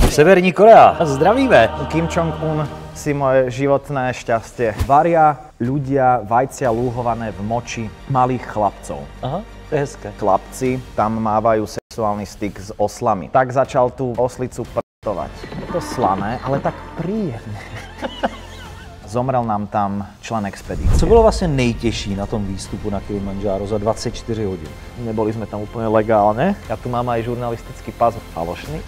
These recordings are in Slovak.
Severní Korea. Zdravíme. Kim Jong-un si moje životné šťastie. Varia ľudia vajcia lúhované v moči malých chlapcov. Aha, to je hezké. Chlapci tam mávajú sexuálny styk s oslami. Tak začal tú oslicu prstovať. Je to slané, ale tak príjemne. Zomrel nám tam člen expedície. Co bylo vlastně nejtěžší na tom výstupu na Kilimanjaro za 24 hodin? Neboli sme tam úplne legálne. Ja tu mám aj žurnalistický pas falošný.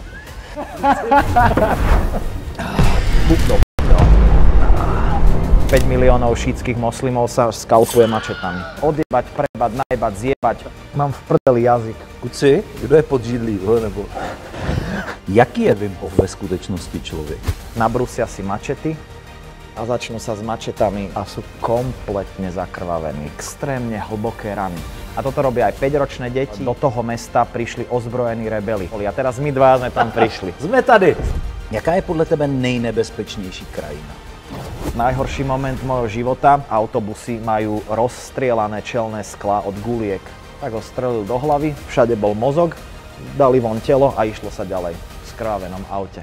5 miliónov šítskych moslimov sa skalpuje mačetami. Odjebať, prebať, najebať, zjebať. Mám v prdeli jazyk. Kuci, kdo je podžidlý, nebo? Jaký je Wim Hof ve skutečnosti člověk? Nabrusia si mačety a začnú sa s mačetami a sú kompletne zakrvavení. Extrémne hlboké rany. A toto robia aj 5-ročné deti. Do toho mesta prišli ozbrojení rebeli. A teraz my dva sme tam prišli. Jsme tady. Jaká je podle tebe nejnebezpečnější krajina? Najhorší moment môjho života. Autobusy majú rozstrielané čelné sklá od guliek. Tak ho strelil do hlavy, všade bol mozog, dali von telo a išlo sa ďalej v skrvavenom aute.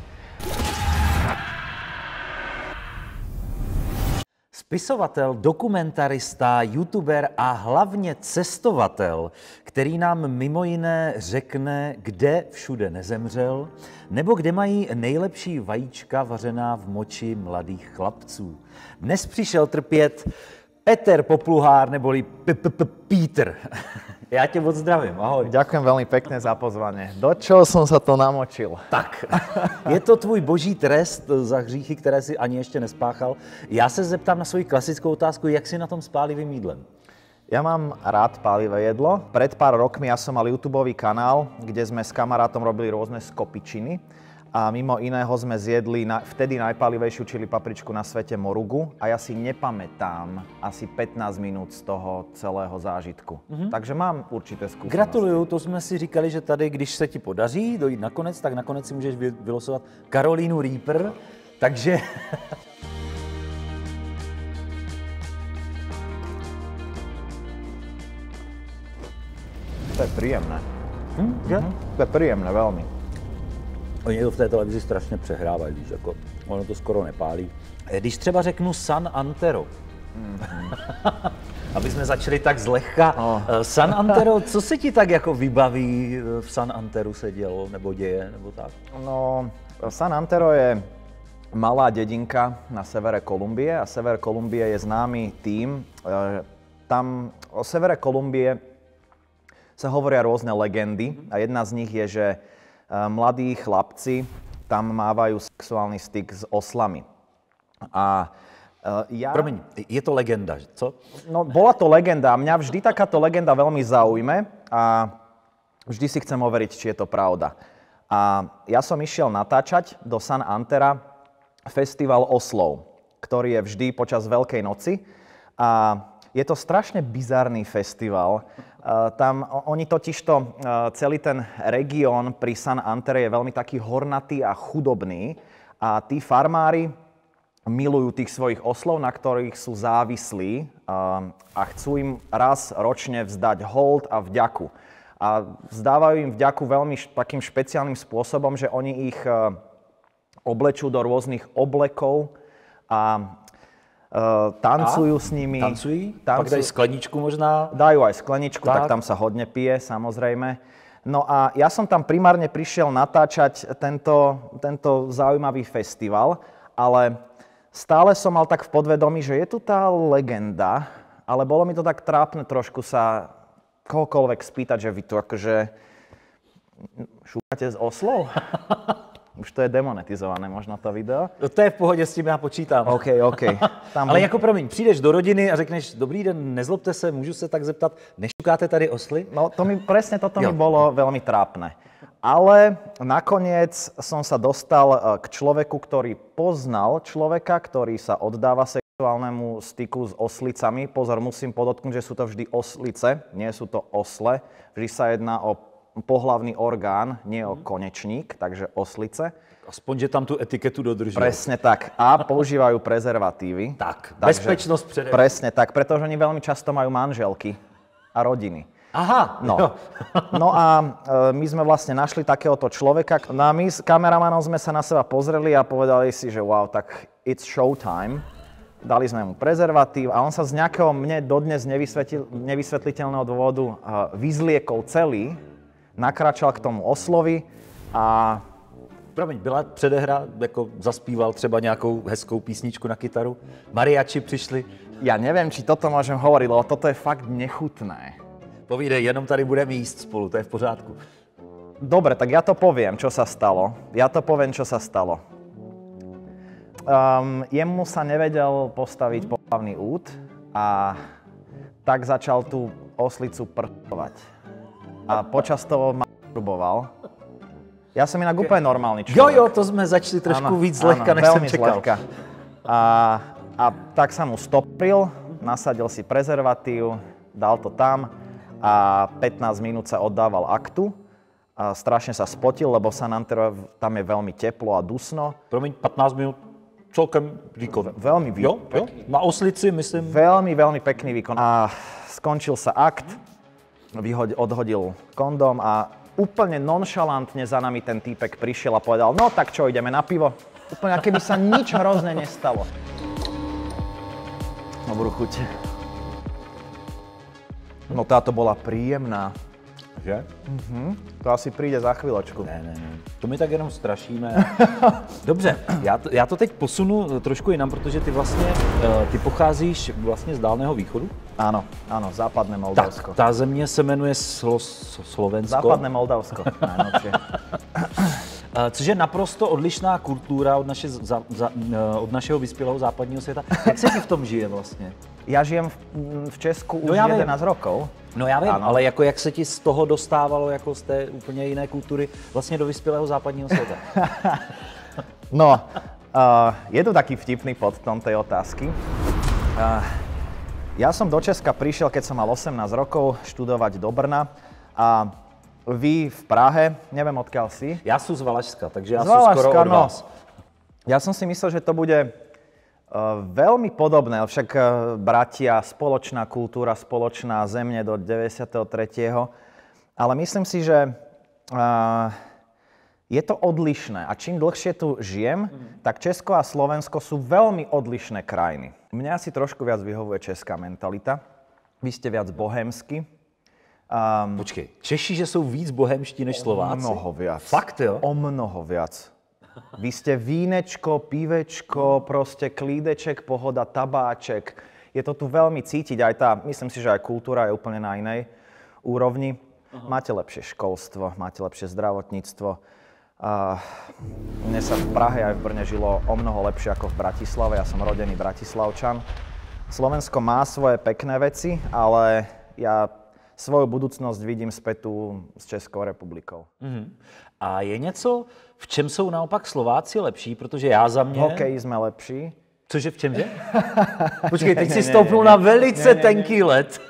Spisovatel, dokumentarista, youtuber a hlavně cestovatel, který nám mimo jiné řekne, kde všude nezemřel, nebo kde mají nejlepší vajíčka vařená v moči mladých chlapců. Dnes přišel trpět Peter Popluhár, neboli Peter. Ja ťa moc zdravím, ahoj. Ďakujem veľmi pekne za pozvanie. Do čoho som sa to namočil? Tak, je to tvůj boží trest za hříchy, které si ani ještě nespáchal. Já se zeptám na svoji klasickou otázku, jak si na tom s pálivým jídlem? Ja mám rád pálivé jedlo. Pred pár rokmi ja som mal YouTubeový kanál, kde sme s kamarátom robili rôzne skopičiny. A mimo iného sme zjedli vtedy najpálivejšiu čili papričku na svete morugu a ja si nepamätám asi 15 minút z toho celého zážitku. Takže mám určité skúsenosti. Gratuluju, to jsme si říkali, že tady, když se ti podaří dojít nakonec, tak nakonec si můžeš vylosovat Karolínu Reaper, takže... To je príjemné. To je príjemné veľmi. Oni to v té televizi strašně přehrávají, víš, jako ono to skoro nepálí. Když třeba řeknu San Antero, aby jsme začali tak zlehka. San Antero, co se ti tak jako vybaví v San Anteru se dělo, nebo děje, nebo tak? No, San Antero je malá dedinka na severe Kolumbie a sever Kolumbie je známy tým. Tam o severe Kolumbie sa hovoria rôzne legendy a jedna z nich je, že mladí chlapci tam mávajú sexuálny styk s oslami. A Promiň, je to legenda, co? No, bola to legenda. Mňa vždy takáto legenda veľmi zaujme a vždy si chcem overiť, či je to pravda. A ja som išiel natáčať do San Antera festival oslov, ktorý je vždy počas Veľkej noci. A je to strašne bizarný festival. Tam oni totižto, celý ten región pri San Antere je veľmi taký hornatý a chudobný a tí farmári milujú tých svojich oslov, na ktorých sú závislí a chcú im raz ročne vzdať hold a vďaku. A vzdávajú im vďaku veľmi takým špeciálnym spôsobom, že oni ich oblečú do rôznych oblekov a tancujú s nimi. Tancují? Pak dají skleničku možná? Dajú aj skleničku, tak tam sa hodne pije, samozrejme. No a ja som tam primárne prišiel natáčať tento zaujímavý festival, ale stále som mal tak v podvedomí, že je tu tá legenda, ale bolo mi to tak trápne trošku sa kohokoľvek spýtať, že vy tu akože šúkate z oslov? Už to je demonetizované, možno to video. To je v pohodě, s tím já počítám. OK. Ale jako promiň, přijdeš do rodiny a řekneš, dobrý den, nezlobte se, můžu se tak zeptat, nešukáte tady osly? No presne toto mi bolo veľmi trápne. Ale nakoniec som sa dostal k človeku, ktorý poznal človeka, ktorý sa oddáva sexuálnemu styku s oslicami. Pozor, musím podotknúť, že sú to vždy oslice, nie sú to osle. Vždy sa jedná o pohlavný orgán, nie o konečník, takže oslice. Aspoň, že tam tú etiketu dodržujú. Presne tak. A používajú prezervatívy. Tak, bezpečnosť především. Presne tak, pretože oni veľmi často majú manželky a rodiny. Aha, No. No a my sme vlastne našli takéhoto človeka. No a my s kameramanom sme sa na seba pozreli a povedali si, že wow, tak it's showtime. Dali sme mu prezervatív a on sa z nejakého mne dodnes nevysvetliteľného dôvodu vyzliekol celý, nakračal k tomu oslovi a... Promiň, byla předehra, jako zaspíval třeba nějakou hezkou písničku na kytaru? Mariači přišli? Ja neviem, či toto môžem hovoriť, lebo toto je fakt nechutné. Povídej, jenom tady budeme jíst spolu, to je v pořádku. Dobre, tak ja to poviem, čo sa stalo. Jemu sa nevedel postaviť pohlavný út a tak začal tú oslicu prčovať. A počas toho ma masturboval. Ja som inak úplne normálny človek. Jo, to sme začali trošku víc zlehka, než som čekal. Zlehka. A tak sa mu stopril, nasadil si prezervatív, dal to tam a 15 minút sa oddával aktu. A strašne sa spotil, lebo San Antero, tam je veľmi teplo a dusno. Promiň, 15 minút, celkem výkon. Veľmi výkon. Jo? Na oslici, myslím. Veľmi, veľmi pekný výkon. A skončil sa akt, odhodil kondóm a úplne nonšalantne za nami ten týpek prišiel a povedal, no tak čo, ideme na pivo? Úplne, keby sa nič hrozné nestalo. Dobrú chuť. No táto bola príjemná. Že? To asi príde za chvíľočku. Ne. To my tak jenom strašíme. Dobře, já to teď posunu trošku jinam, protože ty vlastně, ty pocházíš vlastně z Dálného východu. Áno, západné Moldavsko. Tak, tá země se jmenuje Slovensko. Západné Moldavsko, najnovšie. Což je naprosto odlišná kultura od našeho vyspělého západního světa. Jak se ti v tom žije vlastně? Ja žijem v Česku už 11 rokov. No já vím, ale jako jak se ti z toho dostávalo jako z té úplně jiné kultury vlastně do vyspělého západního světa? No, je tu taký vtipný podton tej otázky. Ja som do Česka prišiel, keď som mal 18 rokov, študovať do Brna a vy v Prahe, neviem odkiaľ si. Ja sú z Valašska, takže ja sú skoro od vás. Ja som si myslel, že to bude veľmi podobné, však bratia, spoločná kultúra, spoločná země do 93. Ale myslím si, že je to odlišné a čím dlhšie tu žijem, tak Česko a Slovensko sú veľmi odlišné krajiny. Mne asi trošku viac vyhovuje česká mentalita. Vy ste viac bohémsky. Počkej, Češi, že sú víc bohemští než Slováci? Mnoho viac. Fakt, jo? O mnoho viac. Vy ste vínečko, pivečko, proste klídeček, pohoda, tabáček. Je to tu veľmi cítiť, aj tá, myslím si, že aj kultúra je úplne na inej úrovni. Máte lepšie školstvo, máte lepšie zdravotníctvo. Mne sa v Prahe aj v Brne žilo o mnoho lepšie ako v Bratislave. Ja som rodený Bratislavčan. Slovensko má svoje pekné veci, ale ja svoju budúcnosť vidím spätú s Českou republikou. A je něco, v čem jsou naopak Slováci lepší? Protože já za mě... Hokej jsme lepší. Cože, v čem je? Počkej, teď si stoupnul na velice tenký led.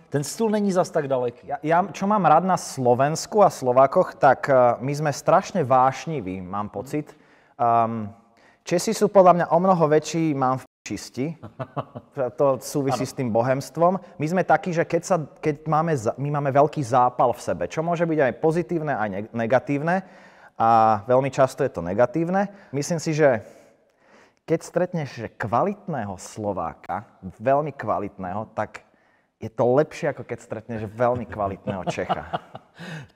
Ten stůl není zas tak daleký. Ja, čo mám rád na Slovensku a Slovákoch, tak my sme strašne vášniví, mám pocit. Česi sú podľa mňa o mnoho väčší, mám v čisti. To súvisí s tým bohemstvom. My sme takí, že my máme veľký zápal v sebe, čo môže byť aj pozitívne, aj negatívne. A veľmi často je to negatívne. Myslím si, že keď stretneš kvalitného Slováka, veľmi kvalitného, tak je to lepšie, ako keď stretneš veľmi kvalitného Čecha.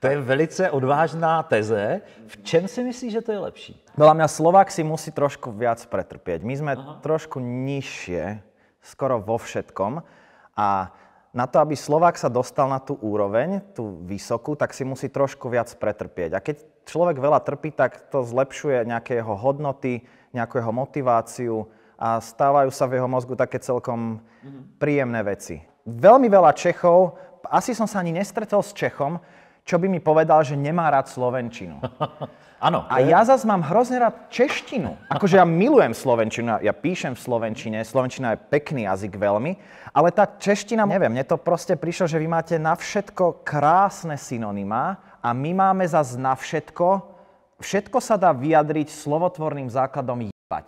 To je velice odvážná teze. V čem si myslíš, že to je lepší? Podľa mňa Slovák si musí trošku viac pretrpieť. My sme trošku nižšie, skoro vo všetkom. A na to, aby Slovák sa dostal na tú úroveň, tú vysokú, tak si musí trošku viac pretrpieť. A keď človek veľa trpí, tak to zlepšuje nejaké jeho hodnoty, nejakú jeho motiváciu a stávajú sa v jeho mozgu také celkom príjemné veci. Veľmi veľa Čechov, asi som sa ani nestretol s Čechom, čo by mi povedal, že nemá rád slovenčinu. Áno. A ja zase mám hrozne rád češtinu. Akože ja milujem slovenčinu, ja píšem v slovenčine, slovenčina je pekný jazyk veľmi, ale tá čeština, neviem, mne to proste prišlo, že vy máte na všetko krásne synonymá a my máme zase na všetko sa dá vyjadriť slovotvorným základom jebať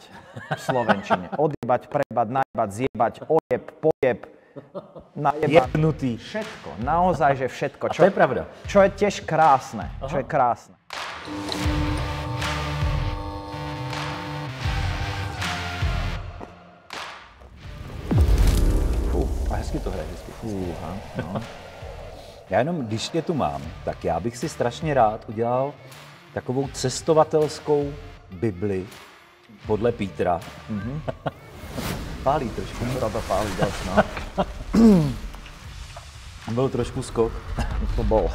v slovenčine. Odjebať, prebať, najebať, zjebať, ojeb, pojeb. Jebnutý. Všetko, naozaj, že všetko. A to je pravda. Čo je tiež krásne, čo je krásne. A hezky to hraje, hezky. No. Já jenom, když tě tu mám, tak já bych si strašně rád udělal takovou cestovatelskou Bibli podle Petra. Pálí trošku. Toto pálí dosť, no. Byl trošku skok. To bol.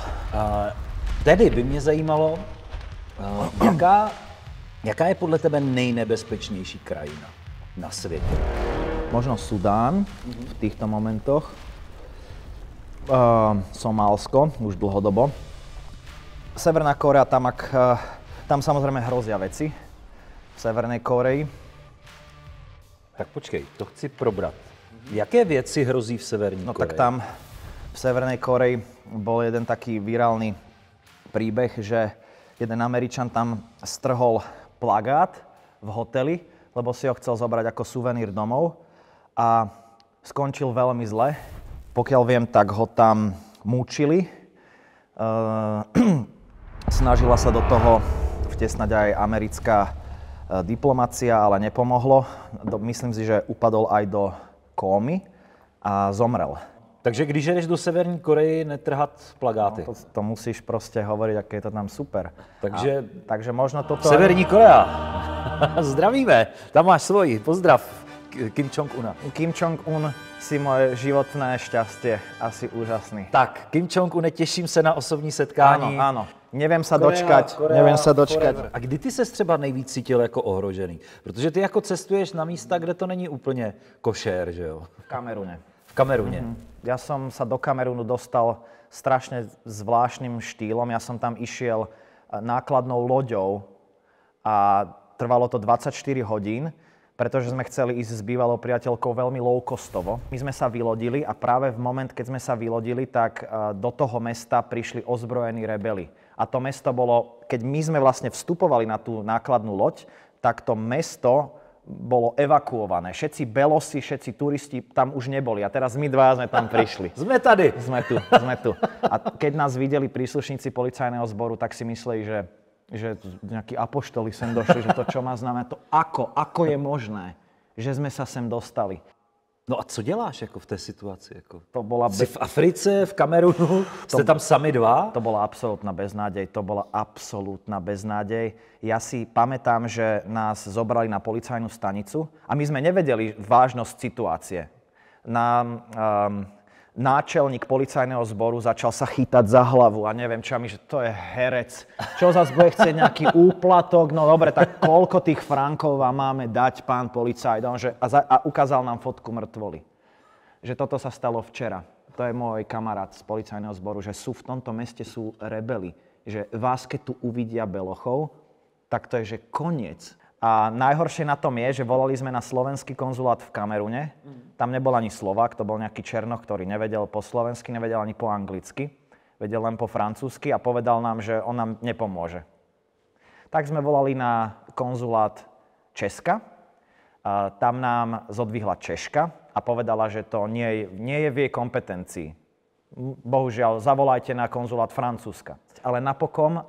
Tedy by mě zajímalo, jaká je podle tebe nejnebezpečnější krajina na světě? Možno Sudán v týchto momentoch. Somálsko, už dlhodobo. Severná Kórea, tam samozrejme hrozia veci. V Severnej Kórei. Tak počkej, to chci probrat. Jaké věci hrozí v Severní Koreji? Tak tam v Severnej Kóreji bol jeden taký virálny príbeh, že jeden Američan tam strhol plagát v hoteli, lebo si ho chcel zobrať ako suvenír domov a skončil veľmi zle. Pokiaľ viem, tak ho tam mučili. Snažila sa do toho vtesnať aj americká diplomacia, ale nepomohlo. Myslím si, že upadol aj do kómy a zomrel. Takže když jdeš do Severní Koreji, netrhat plagáty. No, to musíš proste hovoriť, aké je to tam super. Takže možno toto... Severní Korea. Zdravíme. Tam máš svoji. Pozdrav. Kim Jong-una. Kim Jong-un si moje životné šťastie. Asi úžasný. Tak, Kim Jong-une, těším se na osobní setkání. Áno. Neviem sa dočkať. Neviem sa dočkať. A kdy ty ses třeba nejvíc cítil jako ohrožený? Protože ty jako cestuješ na místa, kde to není úplně košér, že jo? V Kamerune. V Kamerune. Ja som sa do Kamerunu dostal strašne zvláštnym štýlom. Ja som tam išiel nákladnou loďou a trvalo to 24 hodín, pretože sme chceli ísť s bývalou priateľkou veľmi low-costovo. My sme sa vylodili a práve v moment, keď sme sa vylodili, tak do toho mesta prišli ozbrojení rebeli. A to mesto bolo, keď my sme vlastne vstupovali na tú nákladnú loď, tak to mesto bolo evakuované. Všetci belosi, všetci turisti tam už neboli. A teraz my dva sme tam prišli. Sme tady. Sme tu. A keď nás videli príslušníci policajného zboru, tak si mysleli, že nejakí apoštoli sem došli, že to čo má znamená, to ako je možné, že sme sa sem dostali. No a co děláš jako v té situaci? Jako? To bola Jsi v Africe, v Kamerunu, jste tam sami dva? To bola absolútna beznádej. Ja si pamätám, že nás zobrali na policajnú stanicu a my sme nevedeli vážnosť situácie. Náčelník policajného zboru začal sa chytať za hlavu a neviem čo, že to je herec. Čo zase bude chcieť nejaký úplatok? No dobre, tak koľko tých frankov vám máme dať, pán policajt? A ukázal nám fotku mŕtvoly. Že toto sa stalo včera. To je môj kamarát z policajného zboru, že v tomto meste sú rebeli. Že vás, keď tu uvidia belochov, tak to je, že koniec. A najhoršie na tom je, že volali sme na slovenský konzulát v Kamerune. Tam nebol ani Slovák, to bol nejaký Černoch, ktorý nevedel po slovensky, nevedel ani po anglicky. Vedel len po francúzsky a povedal nám, že on nám nepomôže. Tak sme volali na konzulát Česka. Tam nám zodvihla Češka a povedala, že to nie je v jej kompetencii. Bohužiaľ, zavolajte na konzulát Francúzska. Ale napokon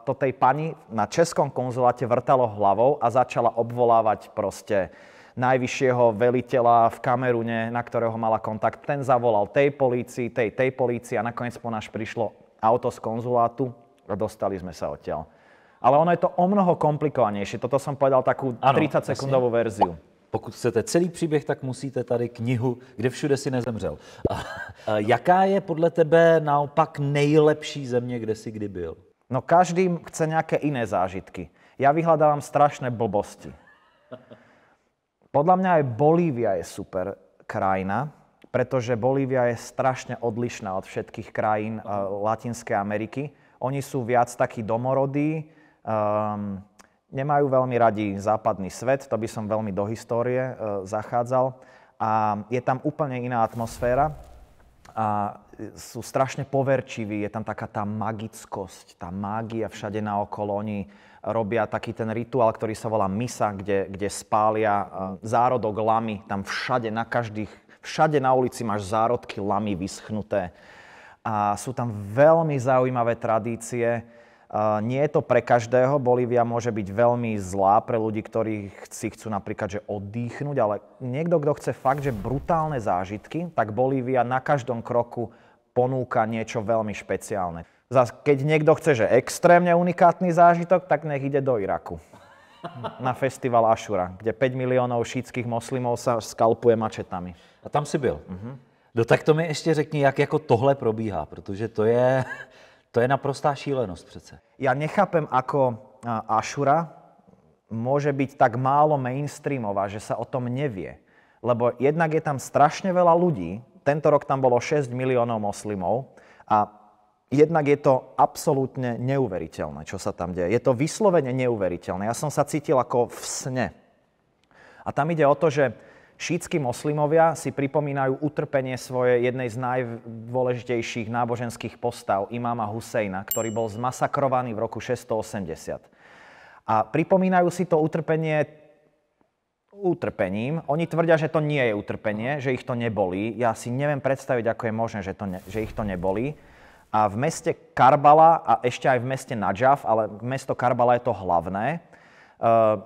to tej pani na českom konzuláte vrtalo hlavou a začala obvolávať proste najvyššieho veliteľa v Kamerune, na ktorého mala kontakt. Ten zavolal tej polícii, tej polícii a nakoniec po nás prišlo auto z konzulátu a dostali sme sa odtiaľ. Ale ono je to o mnoho komplikovanejšie. Toto som povedal takú 30-sekundovú verziu. Pokud chcete celý příběh, tak musíte tady knihu, kde všude si nezemřel. Jaká je podle tebe naopak nejlepší země, kde si kdy byl? No každý chce nejaké iné zážitky. Ja vyhľadávam strašné blbosti. Podľa mňa aj Bolívia je super krajina, pretože Bolívia je strašne odlišná od všetkých krajín Latinskej Ameriky. Oni sú viac takí domorodí, nemajú veľmi radi západný svet, to by som veľmi do histórie zachádzal. A je tam úplne iná atmosféra a sú strašne poverčiví, je tam taká tá magickosť, tá mágia všade naokolo. Oni robia taký ten rituál, ktorý sa volá misa, kde spália zárodok lamy, tam všade, v Všade na ulici máš zárodky lamy vyschnuté. A sú tam veľmi zaujímavé tradície. Nie je to pre každého. Bolívia môže byť veľmi zlá pre ľudí, ktorí si chcú napríklad že oddychnúť, ale niekto, kto chce fakt, že brutálne zážitky, tak Bolívia na každom kroku ponúka niečo veľmi špeciálne. Zas, keď niekto chce, že extrémne unikátny zážitok, tak nech ide do Iraku. Na festival Ašura, kde 5 miliónov šítskych moslimov sa skalpuje mačetami. A tam si byl. No tak to mi ještě řekni, jak jako tohle probíhá, protože to je naprostá šílenost přece. Ja nechápem, ako Ašura môže byť tak málo mainstreamová, že sa o tom nevie. Lebo jednak je tam strašne veľa ľudí, tento rok tam bolo 6 miliónov moslimov a jednak je to absolútne neuveriteľné, čo sa tam deje. Je to vyslovene neuveriteľné. Ja som sa cítil ako v sne. A tam ide o to, že šítski moslimovia si pripomínajú utrpenie svojej jednej z najdôležitejších náboženských postav, imáma Husejna, ktorý bol zmasakrovaný v roku 680. A pripomínajú si to utrpenie utrpením. Oni tvrdia, že to nie je utrpenie, že ich to nebolí. Ja si neviem predstaviť, ako je možné, že ich to nebolí. A v meste Karbala a ešte aj v meste Nadžaf, ale mesto Karbala je to hlavné,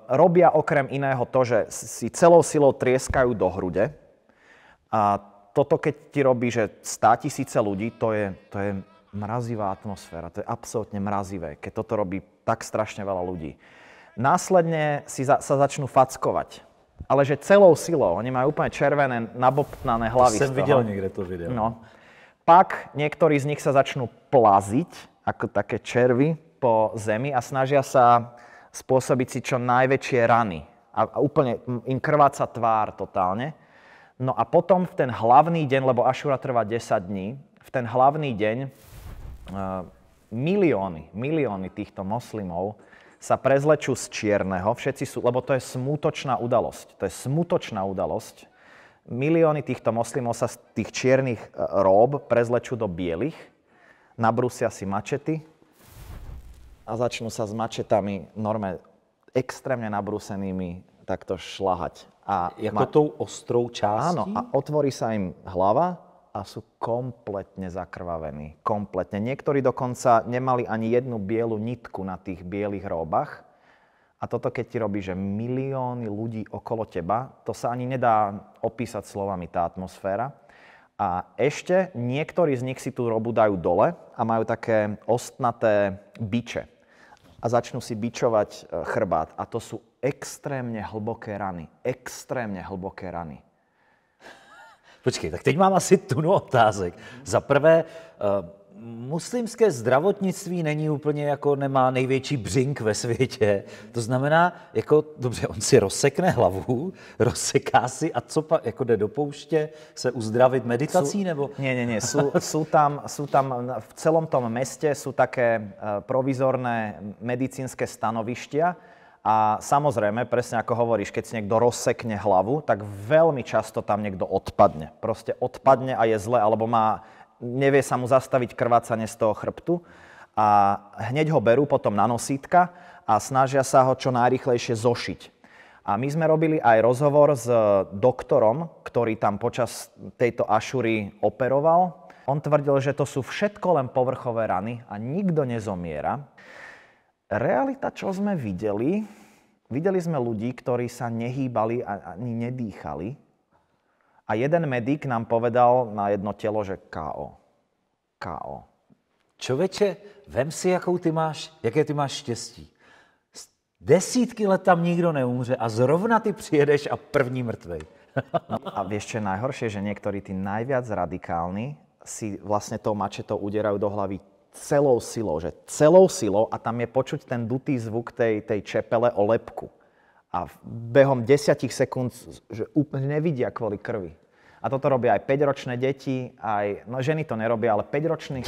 robia okrem iného to, že si celou silou trieskajú do hrude. A toto, keď ti robí, že 100 000 ľudí, to je mrazivá atmosféra. To je absolútne mrazivé, keď toto robí tak strašne veľa ľudí. Následne sa začnú fackovať. Ale že celou silou. Oni majú úplne červené, nabobtnané hlavy. To som videl niekde to video. No. Pak niektorí z nich sa začnú plaziť, ako také červy po zemi a snažia sa spôsobiť si čo najväčšie rany. A úplne im krváca tvár totálne. No a potom v ten hlavný deň, lebo Ašura trvá 10 dní, v ten hlavný deň milióny týchto moslimov sa prezlečú z čierneho. Všetci sú, lebo to je smútočná udalosť. To je smútočná udalosť. Milióny týchto moslimov sa z tých čiernych rób prezlečú do bielých, nabrúsia si mačety a začnú sa s mačetami normálne extrémne nabrúsenými takto šľahať. Jako tou ostrou částí? Áno, a otvorí sa im hlava a sú kompletne zakrvavení. Kompletne. Niektorí dokonca nemali ani jednu bielu nitku na tých bielých róbach. A toto, keď ti robí, že milióny ľudí okolo teba, to sa ani nedá opísať slovami, tá atmosféra. A ešte niektorí z nich si tú robu dajú dole a majú také ostnaté biče. A začnú si bičovať chrbát. A to sú extrémne hlboké rany. Extrémne hlboké rany. Počkej, tak teď mám asi tunu otázek. Za prvé, muslimské zdravotnictví není úplně jako nemá největší břink ve světě. To znamená, jako, dobře, on si rozsekne hlavu, rozseká si a co pak, jako jde do pouště se uzdravit meditací, nebo? Nie. Sú tam v celom tom meste sú také provizorné medicínske stanovištia. A samozrejme, presne ako hovoríš, keď si niekto rozsekne hlavu, tak veľmi často tam niekto odpadne. Proste odpadne a je zle, alebo nevie sa mu zastaviť krvácanie z toho chrbtu. A hneď ho berú potom na nosítka a snažia sa ho čo najrýchlejšie zošiť. A my sme robili aj rozhovor s doktorom, ktorý tam počas tejto Ašury operoval. On tvrdil, že to sú všetko len povrchové rany a nikto nezomiera. Realita, čo sme videli sme ľudí, ktorí sa nehýbali a ani nedýchali. A jeden medic nám povedal na jedno telo, že KO. KO. Čověče, vem si, jaké ty máš štěstí. Desítky let tam nikdo neumře a zrovna ty přijedeš a první mrtvej. A vieš, čo je najhoršie, že niektorí tí najviac radikálni si vlastne tou mačetou uderajú do hlavy celou silou a tam je počuť ten dutý zvuk tej čepele o lebku. A behom 10 sekúnd, že úplne nevidia kvôli krvi. A toto robia aj 5-ročné deti, no ženy to nerobia, ale 5-roční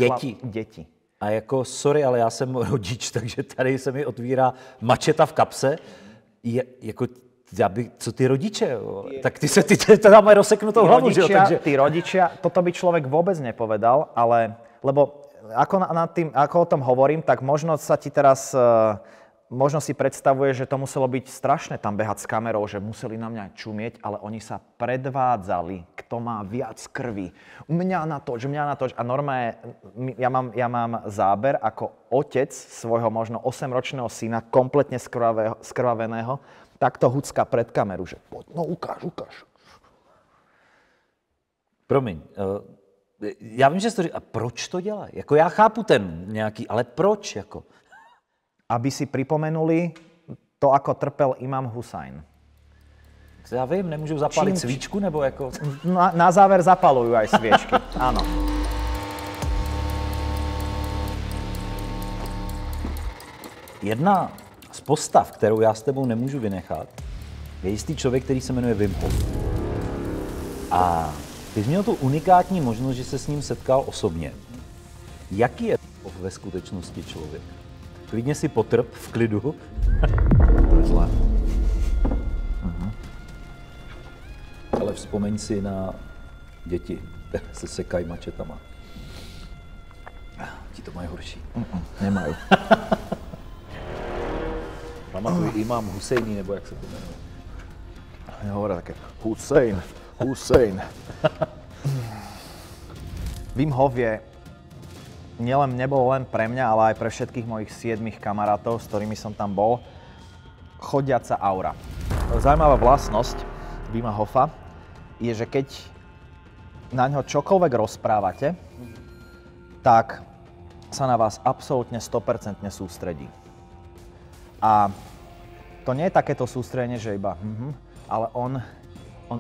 deti. A jako, sorry, ale já jsem rodič, takže tady se mi otvírá mačeta v kapse. Co ty rodiče? Tak ty teda mají rozseknutou hlavu, že jo? Tí rodičia, toto by človek vôbec nepovedal, lebo ako o tom hovorím, tak možno sa ti teraz možno si predstavuje, že to muselo byť strašné tam behať s kamerou, že museli na mňa čumieť, ale oni sa predvádzali, kto má viac krvi. Mňa natoč. A normálne, ja mám záber ako otec svojho možno 8-ročného syna, kompletne skrvaveného, takto hucka pred kameru, že poď, no ukáž. Promiň, já vím, že jsi to říká, a proč to dělají? Jako já chápu ten nějaký, ale proč jako? Aby si pripomenuli to, ako trpel Imam Husajn. Já vím, nemůžu zapálit svíčku, nebo jako... Na záver zapalujú aj sviečky, áno. Jedna z postav, kterou já s tebou nemůžu vynechat, je jistý člověk, který se jmenuje Wim Hof. A ty jsi měl tu unikátní možnost, že se s ním setkal osobně. Jaký je ve skutečnosti člověk? Klidně si potrp v klidu. To je zlé. Ale vzpomeň si na děti, které se sekají mačetama. Ti to mají horší. Nemajú. Pamatuj Imám Husejní, nebo jak se to jmenuje? Ja hovorím také Husejn. Wim Hof je nebol len pre mňa, ale aj pre všetkých mojich 7 kamarátov, s ktorými som tam bol, chodiaca aura. Zaujímavá vlastnosť Wima Hofa je, že keď na ňo čokoľvek rozprávate, tak sa na vás absolútne 100% sústredí. A to nie je takéto sústredenie, že iba ale on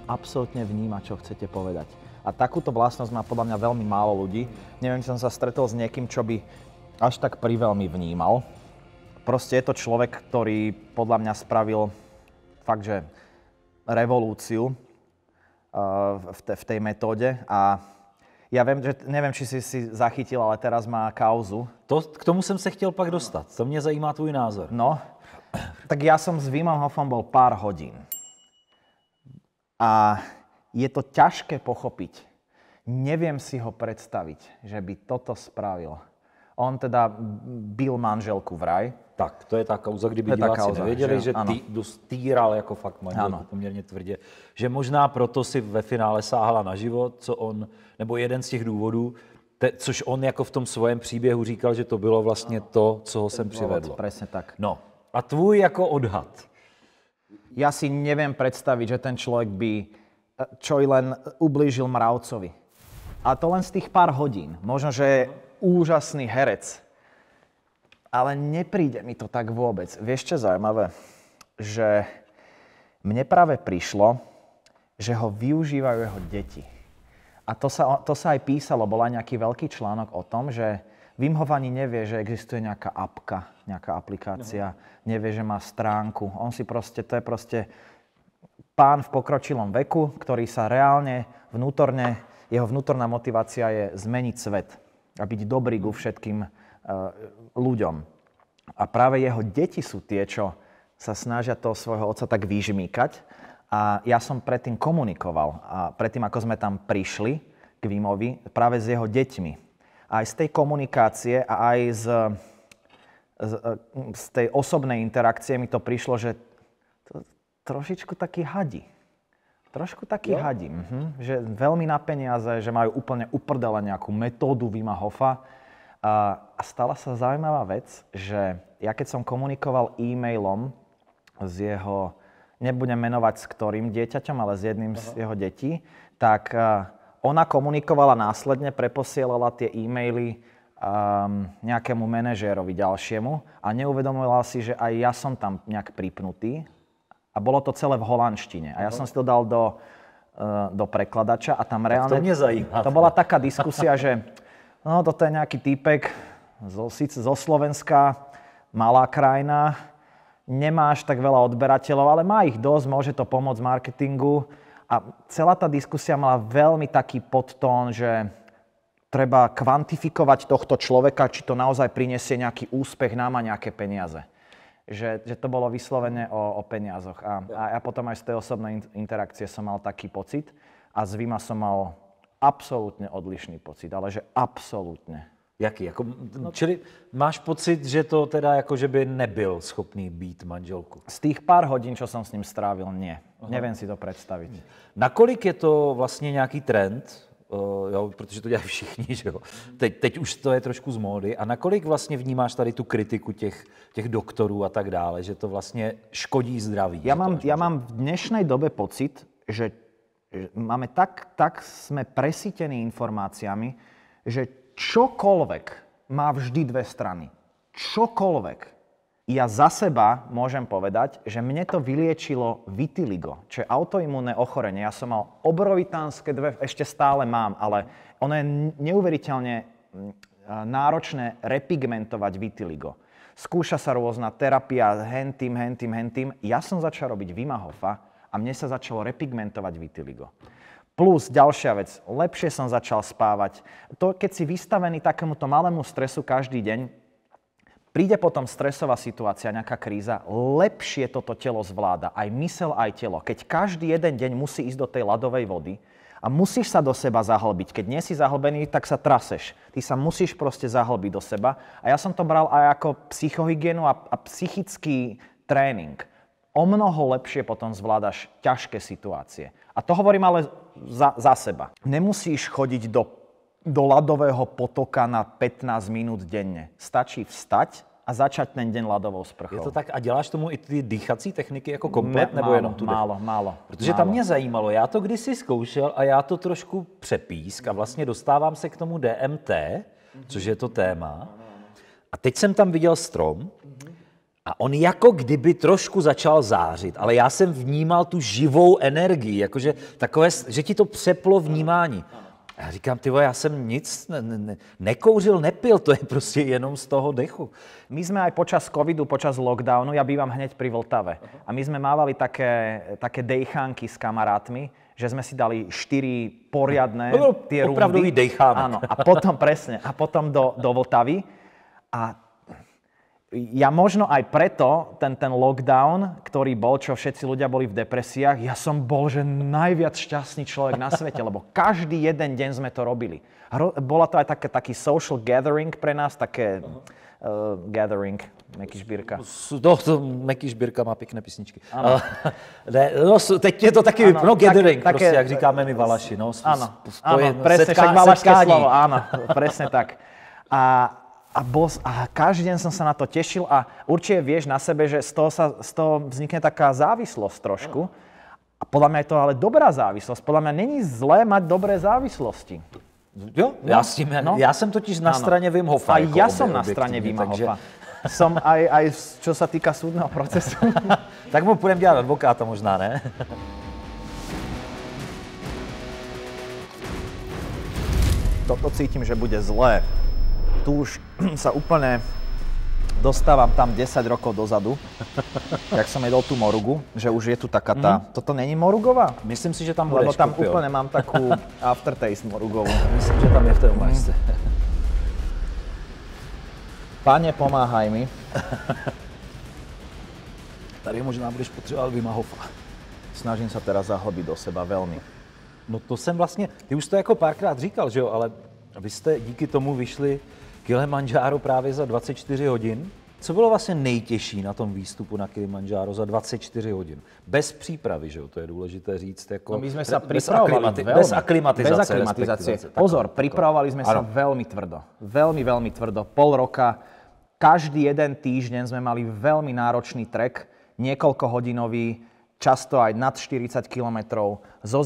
absolútne vníma, čo chcete povedať. A takúto vlastnosť má podľa mňa veľmi málo ľudí. Neviem, či som sa stretol s niekým, čo by až tak priveľmi vnímal. Proste je to človek, ktorý podľa mňa spravil fakt, že revolúciu v tej metóde. A ja neviem, či si zachytil, ale teraz má kauzu. K tomu jsem se chtěl pak dostat. To mě zajímá tvůj názor. No, tak ja som s Wimom Hofom bol pár hodín. A je to ťažké pochopiť. Neviem si ho predstaviť, že by toto spravil. On teda bil manželku vraj. Tak, to je ta kauza, kdyby diváci nevěděli, že týral jako fakt manželku poměrně tvrdě. Že možná proto si ve finále sáhala na život, co on, nebo jeden z těch důvodů, což on jako v tom svém příběhu říkal, že to bylo vlastně to, co ho sem přivedlo. Presne tak. No, a tvůj jako odhad? Ja si neviem predstaviť, že ten človek by čo i len ublížil Mravcovi. A to len z tých pár hodín. Možno, že je úžasný herec. Ale nepríde mi to tak vôbec. Vieš, čo je zaujímavé? Že mne práve prišlo, že ho využívajú jeho deti. A to sa aj písalo, bol aj nejaký veľký článok o tom, že Wim Hof ani nevie, že existuje nejaká apka, nejaká aplikácia, nevie, že má stránku. To je proste pán v pokročilom veku, ktorý sa reálne jeho vnútorná motivácia je zmeniť svet a byť dobrý ku všetkým ľuďom. A práve jeho deti sú tie, čo sa snažia toho svojho otca tak vyžmýkať. A ja som predtým komunikoval. A predtým, ako sme tam prišli k Wimovi, práve s jeho deťmi. Aj z tej komunikácie a aj z tej osobnej interakcie mi to prišlo, že trošičku taký hadi. Trošku taký hadi. Že veľmi na peniaze, že majú úplne uprdele nejakú metódu Wima Hofa. A stala sa zaujímavá vec, že ja keď som komunikoval e-mailom s jeho, nebudem menovať s ktorým dieťaťom, ale s jedným z jeho detí, tak ona komunikovala následne, preposielala tie e-maily nejakému manažérovi ďalšiemu a neuvedomovala si, že aj ja som tam nejak pripnutý. A bolo to celé v holandštine. A ja som si to dal do prekladača a tam reálne... To mňa zajíma. To bola taká diskusia, že no, toto je nejaký týpek síce zo Slovenska, malá krajina, nemá až tak veľa odberateľov, ale má ich dosť, môže to pomôcť marketingu. A celá tá diskusia mala veľmi taký podtón, že treba kvantifikovať tohto človeka, či to naozaj prinesie nejaký úspech nám a nejaké peniaze. Že to bolo vyslovene o peniazoch. A ja potom aj z tej osobnej interakcie som mal taký pocit a z Wima som mal absolútne odlišný pocit, ale že absolútne. Jaký? Jako, čili máš pocit, že to teda jako, že by nebyl schopný být manželku? Z tých pár hodín, čo som s ním strávil, nie. Neviem si to představit. Nakolik je to vlastně nějaký trend, jo, protože to dělají všichni, že jo? Teď už to je trošku z módy. A nakolik vlastně vnímáš tady tu kritiku těch doktorů a tak dále, že to vlastně škodí zdraví? Ja mám v dnešnej dobe pocit, že máme tak sme presýtení informáciami, že čokoľvek má vždy dve strany. Čokoľvek. Ja za seba môžem povedať, že mne to vyliečilo vitiligo, čo je autoimúnne ochorenie. Ja som mal obrovitánske dve, ešte stále mám, ale ono je neuveriteľne náročné repigmentovať vitiligo. Skúša sa rôzna terapia, hentým. Ja som začal robiť Wima Hofa a mne sa začalo repigmentovať vitiligo. Plus ďalšia vec, lepšie som začal spávať. To, keď si vystavený takémuto malému stresu každý deň, príde potom stresová situácia, nejaká kríza, lepšie toto telo zvláda, aj mysel, aj telo. Keď každý jeden deň musí ísť do tej ľadovej vody a musíš sa do seba zahlbiť. Keď nie si zahlbený, tak sa traseš. Ty sa musíš proste zahlbiť do seba. A ja som to bral aj ako psychohygienu a psychický tréning. O mnoho lepšie potom zvládaš ťažké situácie. A to hovorím ale za seba. Nemusíš chodiť do ľadového potoka na 15 minút denne. Stačí vstať a začať ten deň ľadovou sprchou. Je to tak? A děláš tomu i ty dýchací techniky jako komplet, nebo jenom tu? Málo. Protože tam mě zajímalo, já to kdysi zkoušel a já to trošku přepísk a vlastně dostávám se k tomu DMT, což je to téma. A teď jsem tam viděl strom a on jako kdyby trošku začal zářit, ale já jsem vnímal tu živou energii, jakože takové, že ti to přeplo vnímání. A já říkám, ty vole, já jsem nic nekouřil, nepil, to je prostě jenom z toho dechu. My sme aj počas covidu, počas lockdownu, ja bývam hneď pri Vltave, a my sme mávali také dejchánky s kamarátmi, že sme si dali 4 poriadne tie rundy. Opravdový dejchánek. Áno, a potom presne, a potom do Vltavy. A ja možno aj preto, ten lockdown, ktorý bol, čo všetci ľudia boli v depresiách, ja som bol, že najviac šťastný človek na svete, lebo každý jeden deň sme to robili. Bola to aj taký social gathering pre nás, také gathering, Meky Šbírka. Meky Šbírka má pěkné písničky. Teď je to taky gathering, prostě, jak říkáme my Valaši. Áno, presne, však valašské slovo, áno, presne tak. A každý deň som sa na to tešil a určite vieš na sebe, že z toho vznikne taká závislosť trošku. A podľa mňa je to ale dobrá závislosť. Podľa mňa není zlé mať dobré závislosti. Jo, já jsem totiž na straně Wim Hofa. A ja som na strane Wima Hofa. Som aj čo sa týka súdneho procesu. Tak mu půjdem dělat advokáta možná, ne? Toto cítim, že bude zlé. Tu už sa úplne dostávam tam 10 rokov dozadu, jak som jedol tú morugu, že už je tu taká tá... Toto není morugová? Myslím si, že tam budeš. Lebo tam úplne mám takú aftertaste morugovú. Myslím, že tam je v té omáčce. Pane, pomáhaj mi. Tady možná budeš potřebovat Wima Hofa. Snažím sa teraz zahlbiť do seba veľmi. No to jsem vlastně, ty už to jako párkrát říkal, že jo, ale vy jste díky tomu vyšli Kilimanjaro právě za 24 hodin. Co bylo vlastně nejtěžší na tom výstupu na Kilimanjaro za 24 hodin? Bez přípravy, že jo, to je důležité říct. Jako, no my sme sa pripravovali bez aklimatizace. Pozor, pripravovali sme sa veľmi tvrdo. Veľmi tvrdo. Pol roka, každý jeden týždeň sme mali veľmi náročný trek, niekoľkohodinový, často aj nad 40 kilometrov, so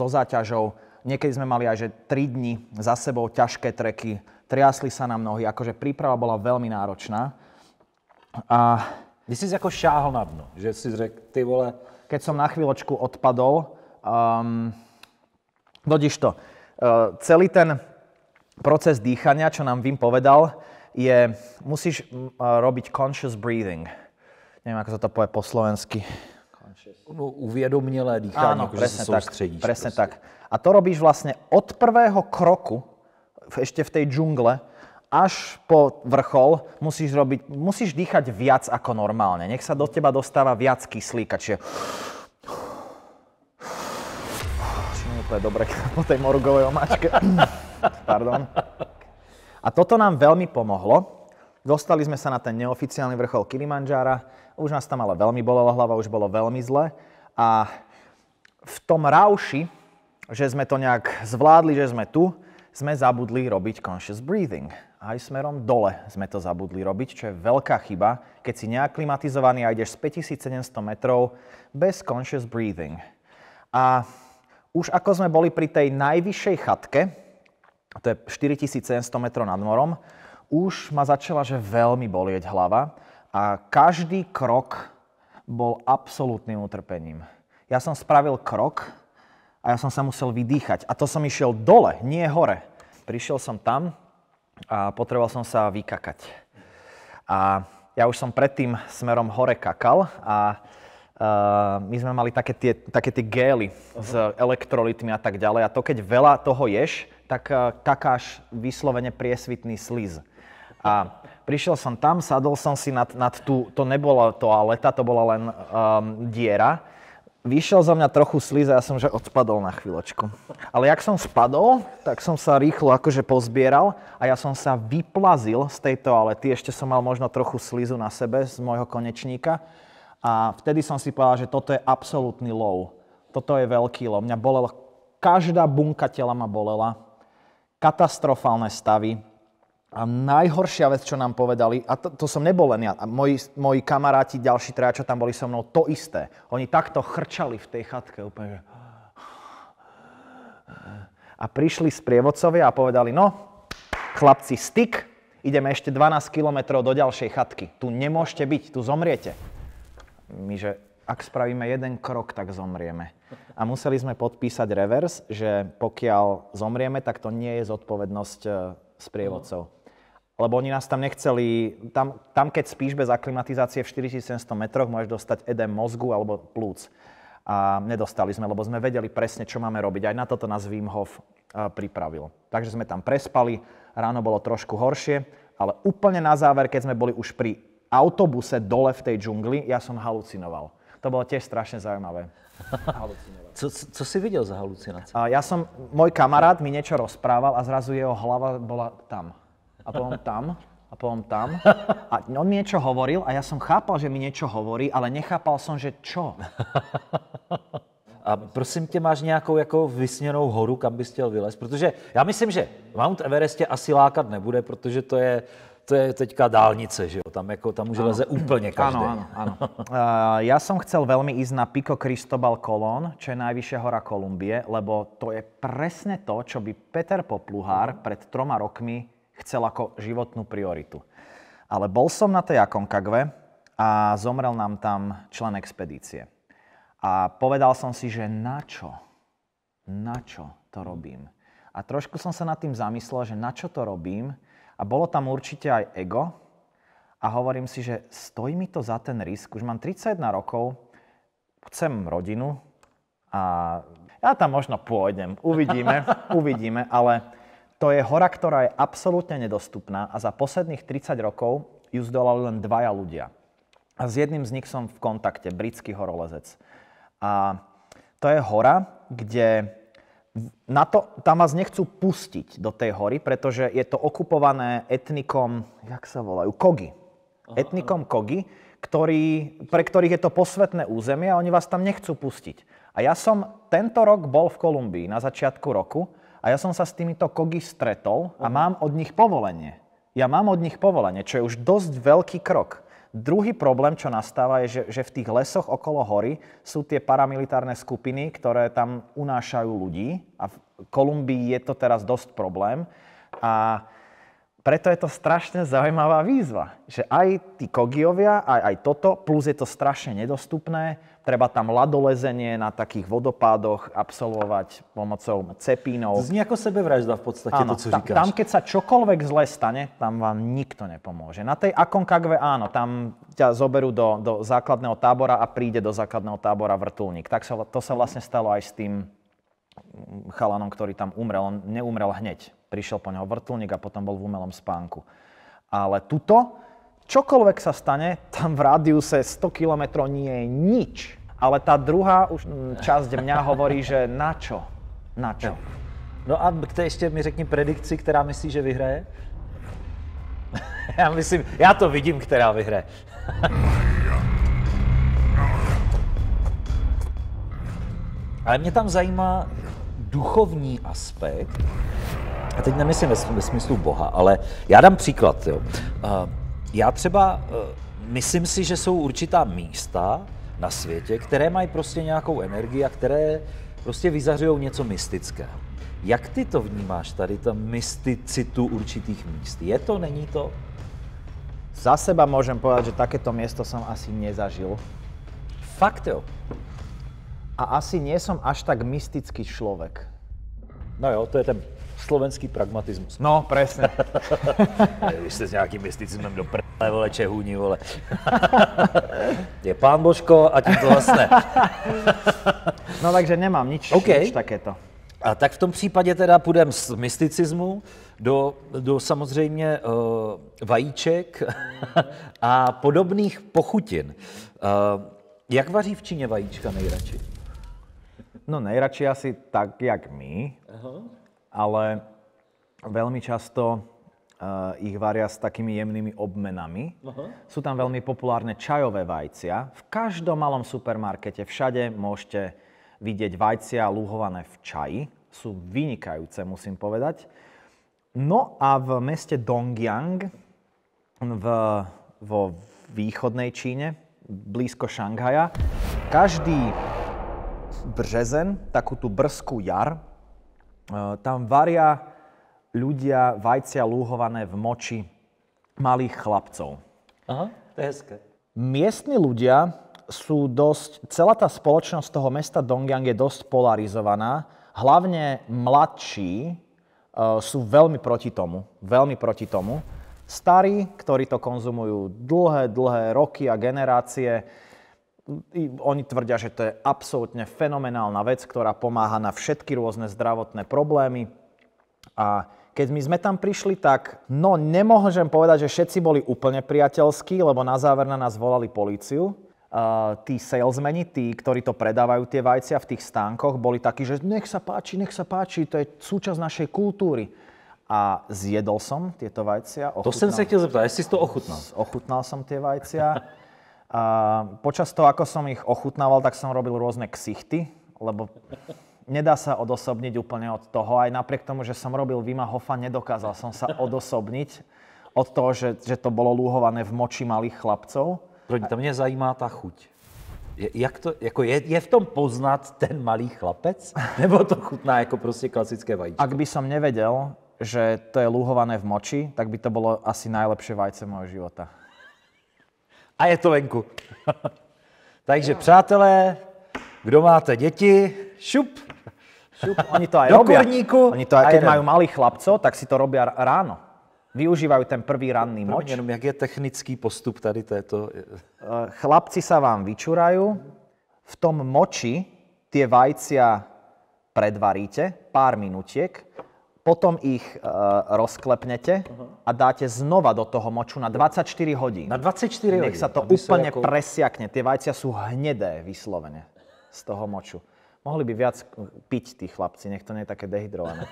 záťažou. Niekedy sme mali aj že 3 dni za sebou ťažké treky, triasli sa nám nohy, akože príprava bola veľmi náročná. A ty si jako šáhl na dno, že si řekl, ty vole... Keď som na chvíľočku odpadol, dodiš to, celý ten proces dýchania, čo nám Wim povedal, je, musíš robiť conscious breathing. Neviem, ako sa to povie po slovensky. Uvědomělé dýchání, áno, že se soustředíš. Presne tak. A to robíš vlastne od prvého kroku, ešte v tej džungle, až po vrchol musíš dýchať viac ako normálne. Nech sa do teba dostáva viac kyslíka, čiže... To je dobre po tej morugovej omáčke. Pardon. A toto nám veľmi pomohlo. Dostali sme sa na ten neoficiálny vrchol Kilimandžára. Už nás tam ale veľmi bolela hlava, už bolo veľmi zle. A v tom rauši, že sme to nejak zvládli, že sme tu, sme zabudli robiť conscious breathing. Aj smerom dole sme to zabudli robiť, čo je veľká chyba, keď si neaklimatizovaný a ideš z 5700 metrov bez conscious breathing. A už ako sme boli pri tej najvyššej chatke, to je 4700 metrov nad morom, už ma začala že veľmi bolieť hlava a každý krok bol absolútnym utrpením. Ja som spravil krok a ja som sa musel vydýchať. A to som išiel dole, nie hore. Prišiel som tam a potreboval som sa vykakať. A ja už som predtým smerom hore kakal a my sme mali také tie gély s elektrolytmi a tak ďalej. A to, keď veľa toho ješ, tak kakáš vyslovene priesvitný sliz. A prišiel som tam, sadol som si nad tú, to nebola toaleta, to bola len diera. Vyšiel za mňa trochu sliz a ja som že odpadol na chvíľočku. Ale jak som spadol, tak som sa rýchlo akože pozbieral a ja som sa vyplazil z tej toalety. Ešte som mal možno trochu slizu na sebe z môjho konečníka. A vtedy som si povedal, že toto je absolútny low. Toto je veľký low. Mňa bolela, každá bunka tela ma bolela. Katastrofálne stavy. A najhoršia vec, čo nám povedali, a to som nebol len ja, a moji kamaráti, ďalší traja, čo tam boli so mnou, to isté. Oni takto chrčali v tej chatke úplne. A prišli sprievodcovia a povedali, no, chlapci, styk, ideme ešte 12 kilometrov do ďalšej chatky. Tu nemôžete byť, tu zomriete. My, že ak spravíme jeden krok, tak zomrieme. A museli sme podpísať revers, že pokiaľ zomrieme, tak to nie je zodpovednosť sprievodcov. Lebo oni nás tam nechceli, tam keď spíš bez aklimatizácie v 4700 metroch, môžeš dostať edém mozgu alebo plúc. A nedostali sme, lebo sme vedeli presne, čo máme robiť. Aj na toto nás Wim Hof pripravil. Takže sme tam prespali, ráno bolo trošku horšie, ale úplne na záver, keď sme boli už pri autobuse dole v tej džungli, ja som halucinoval. To bolo tiež strašne zaujímavé. Co si videl za halucinácie? Môj kamarát mi niečo rozprával a zrazu jeho hlava bola tam. A potom tam, a potom tam. A on mi niečo hovoril a ja som chápal, že mi niečo hovorí, ale nechápal som, že čo. A prosím tě, máš nějakou jako vysněnou horu, kam bys chtěl vylézt? Protože já myslím, že Mount Everest tě asi lákat nebude, protože to je teďka dálnice, že jo? Tam už leze úplně každý. Áno. Ja som chcel veľmi ísť na Pico Cristobal Colón, čo je najvyššia hora Kolumbie, lebo to je presne to, čo by Peter Popluhár pred 3 rokmi chcel ako životnú prioritu. Ale bol som na tej Aconcagve a zomrel nám tam člen expedície. A povedal som si, že na čo to robím? A trošku som sa nad tým zamyslel, že na čo to robím? A bolo tam určite aj ego. A hovorím si, že stojí mi to za ten risk. Už mám 31 rokov, chcem rodinu a ja tam možno pôjdem. Uvidíme, ale to je hora, ktorá je absolútne nedostupná a za posledných 30 rokov ju zdolali len 2 ľudia. A s jedným z nich som v kontakte, britský horolezec. A to je hora, kde tam vás nechcú pustiť do tej hory, pretože je to okupované etnikom, jak sa volajú, Kogi. Etnikom Kogi, pre ktorých je to posvätné územie a oni vás tam nechcú pustiť. A ja som tento rok bol v Kolumbii na začiatku roku a ja som sa s týmito Kogi stretol a mám od nich povolenie. Čo je už dosť veľký krok. Druhý problém, čo nastáva, je, že v tých lesoch okolo hory sú tie paramilitárne skupiny, ktoré tam unášajú ľudí a v Kolumbii je to teraz dosť problém a preto je to strašne zaujímavá výzva, že aj tí Kogiovia, aj toto, plus je to strašne nedostupné, treba tam ľadolezenie na takých vodopádoch absolvovať pomocou cepínov. To zní ako sebevražda v podstate, áno, to, co říkáš. Tam, keď sa čokoľvek zle stane, tam vám nikto nepomôže. Na tej Aconcagve áno, tam ťa zoberú do základného tábora a príde do základného tábora vrtuľník. To sa vlastne stalo aj s tým chalanom, ktorý tam umrel. On neumrel hneď. Prišiel po neho vrtuľník a potom bol v umelom spánku. Ale tuto, čokoľvek sa stane, tam v rádiuse 100 km nie je nič. Ale tá druhá už časť mňa hovorí, že na čo? No a ešte mi řekni predikci, která myslí, že vyhraje? Já myslím, já to vidím, která vyhraje. Ale mě tam zajímá duchovní aspekt. A teď nemyslím ve smyslu Boha, ale já dám příklad. Jo. Já třeba myslím si, že jsou určitá místa na světě, které mají prostě nějakou energii a které prostě vyzařují něco mystického. Jak ty to vnímáš, tady ta mysticitu určitých míst? Je to, není to? Za seba môžem povedať, že takéto miesto som asi nezažil. Fakt jo. A asi nie som až tak mystický človek. No jo, to je ten slovenský pragmatismus. No, presne. Když jste s nějakým mysticismem do prdele, vole, čehůni, vole. Je pán Božko a tím to vlastně. No takže nemám nič takéto. A tak v tom případě teda půjdeme z mysticismu do samozřejmě vajíček a podobných pochutin. Jak vaří v Číně vajíčka nejradši? No nejradši asi tak, jak my, ale veľmi často ich varia s takými jemnými obmenami. Sú tam veľmi populárne čajové vajcia. V každom malom supermarkete všade môžete vidieť vajcia lúhované v čaji. Sú vynikajúce, musím povedať. No a v meste Dongjiang vo východnej Číne, blízko Šanghaja, každý březen, takú tú brzkú jar, tam varia ľudia vajcia lúhované v moči malých chlapcov. Aha, to je hezké. Miestni ľudia sú celá tá spoločnosť toho mesta Dongjiang je dosť polarizovaná. Hlavne mladší sú veľmi proti tomu. Starí, ktorí to konzumujú dlhé roky a generácie, oni tvrdia, že to je absolútne fenomenálna vec, ktorá pomáha na všetky rôzne zdravotné problémy. A keď my sme tam prišli, tak nemôžem povedať, že všetci boli úplne priateľskí, lebo na záver na nás volali políciu. Tí salesmeni, tí, ktorí to predávajú tie vajcia v tých stánkoch, boli takí, že nech sa páči, to je súčasť našej kultúry. A zjedol som tieto vajcia. To som sa chcel zeptať, jestli si to ochutnal? Ochutnal som tie vajcia. A počas toho, ako som ich ochutnával, tak som robil rôzne ksichty, lebo nedá sa odosobniť úplne od toho. Aj napriek tomu, že som robil Wima Hofa, nedokázal som sa odosobniť od toho, že to bolo lúhované v moči malých chlapcov. To mě zajímá ta chuť. Je v tom poznat ten malý chlapec? Nebo to chutná jako prostě klasické vajíčko? Ak by som nevedel, že to je lúhované v moči, tak by to bolo asi najlepšie vajce môjho života. A je to venku. Takže přátelé, kdo máte děti, šup. Oni to aj do robia. Kurníku. Oni to aj, keď majú malých chlapcov, tak si to robia ráno. Využívajú ten prvý ranný moč. Jenom jak je technický postup tady této? Chlapci sa vám vyčúrajú. V tom moči tie vajcia predvaríte pár minutiek. Potom ich rozklepnete a dáte znova do toho moču na 24 hodín. Na 24 hodín? Nech sa to úplne presiakne. Tie vajcia sú hnedé vyslovene z toho moču. Mohli by viac piť tí chlapci, nech to nie je také dehydrované.